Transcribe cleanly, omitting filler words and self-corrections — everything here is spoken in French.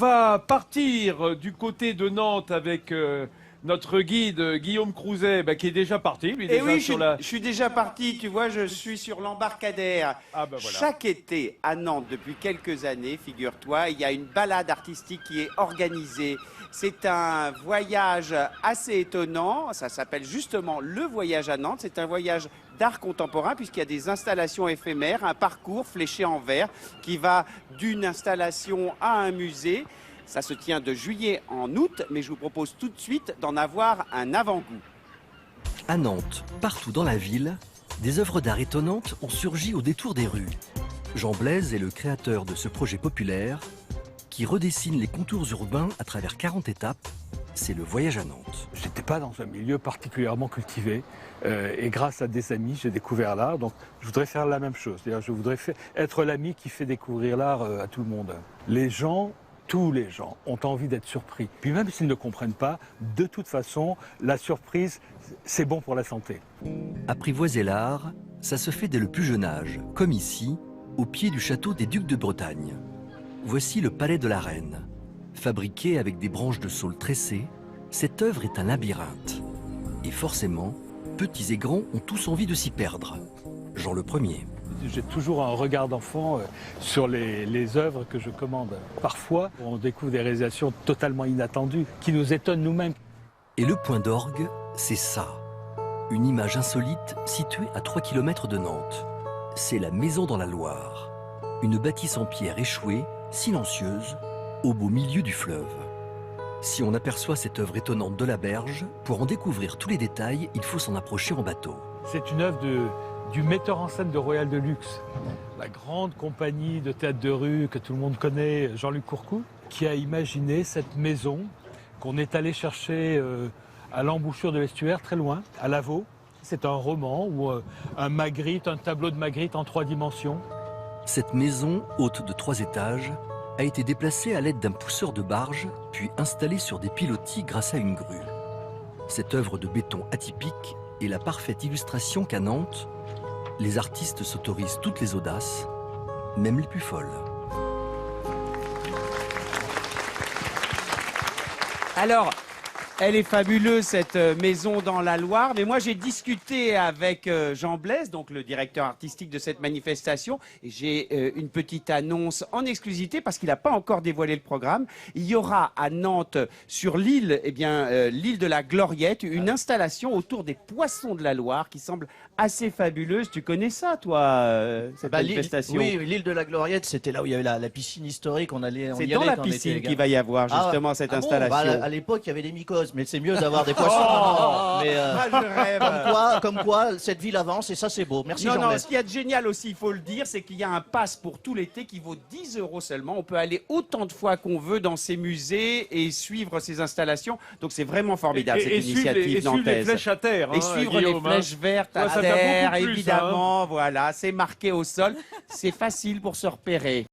va partir du côté de Nantes avec notre guide Guillaume Crouzet, qui est déjà parti. Lui, Et déjà oui, sur la... je suis déjà parti, tu vois, je suis sur l'embarcadère. Ah ben voilà. Chaque été à Nantes, depuis quelques années, figure-toi, il y a une balade artistique qui est organisée. C'est un voyage assez étonnant, ça s'appelle justement le voyage à Nantes. C'est un voyage d'art contemporain puisqu'il y a des installations éphémères, un parcours fléché en vert qui va d'une installation à un musée. Ça se tient de juillet en août, mais je vous propose tout de suite d'en avoir un avant-goût. À Nantes, partout dans la ville, des œuvres d'art étonnantes ont surgi au détour des rues. Jean Blaise est le créateur de ce projet populaire qui redessine les contours urbains à travers 40 étapes. C'est le voyage à Nantes. Je n'étais pas dans un milieu particulièrement cultivé et grâce à des amis, j'ai découvert l'art. Donc je voudrais faire la même chose. C'est-à-dire, je voudrais être l'ami qui fait découvrir l'art à tout le monde. Tous les gens ont envie d'être surpris. Puis même s'ils ne comprennent pas, de toute façon, la surprise, c'est bon pour la santé. Apprivoiser l'art, ça se fait dès le plus jeune âge, comme ici, au pied du château des Ducs de Bretagne. Voici le palais de la Reine. Fabriqué avec des branches de saule tressées, cette œuvre est un labyrinthe. Et forcément, petits et grands ont tous envie de s'y perdre. Jean le Premier. J'ai toujours un regard d'enfant sur les œuvres que je commande. Parfois, on découvre des réalisations totalement inattendues, qui nous étonnent nous-mêmes. Et le point d'orgue, c'est ça. Une image insolite située à 3 km de Nantes. C'est la Maison dans la Loire. Une bâtisse en pierre échouée, silencieuse, au beau milieu du fleuve. Si on aperçoit cette œuvre étonnante de la berge, pour en découvrir tous les détails, il faut s'en approcher en bateau. C'est une œuvre du metteur en scène de Royal de Luxe, la grande compagnie de théâtre de rue que tout le monde connaît, Jean-Luc Courcou, qui a imaginé cette maison qu'on est allé chercher à l'embouchure de l'estuaire, très loin, à Lavaux. C'est un roman ou un tableau de Magritte en 3 dimensions. Cette maison, haute de 3 étages, a été déplacée à l'aide d'un pousseur de barge, puis installée sur des pilotis grâce à une grue. Cette œuvre de béton atypique est la parfaite illustration qu'à Nantes, les artistes s'autorisent toutes les audaces, même les plus folles. Alors, elle est fabuleuse, cette maison dans la Loire. Mais moi, j'ai discuté avec Jean Blaise, donc le directeur artistique de cette manifestation. Et j'ai une petite annonce en exclusivité parce qu'il n'a pas encore dévoilé le programme. Il y aura à Nantes, sur l'île, l'île de la Gloriette, une installation autour des poissons de la Loire qui semble assez fabuleuse. Tu connais ça, toi, cette manifestation? Oui, l'île de la Gloriette, c'était là où il y avait la piscine historique. C'est dans la piscine qu'il va y avoir justement cette installation. À l'époque, il y avait des mycoses. Mais c'est mieux d'avoir des poissons. Mais, je rêve. Comme quoi, cette ville avance et ça, c'est beau. Merci, Jean. Ce qu'il y a de génial aussi, il faut le dire, c'est qu'il y a un pass pour tout l'été qui vaut 10 € seulement. On peut aller autant de fois qu'on veut dans ces musées et suivre ces installations. Donc c'est vraiment formidable, cette initiative nantaise. Et suivre les flèches à terre. Et suivre les flèches vertes à terre, évidemment. Voilà, c'est marqué au sol. C'est facile pour se repérer.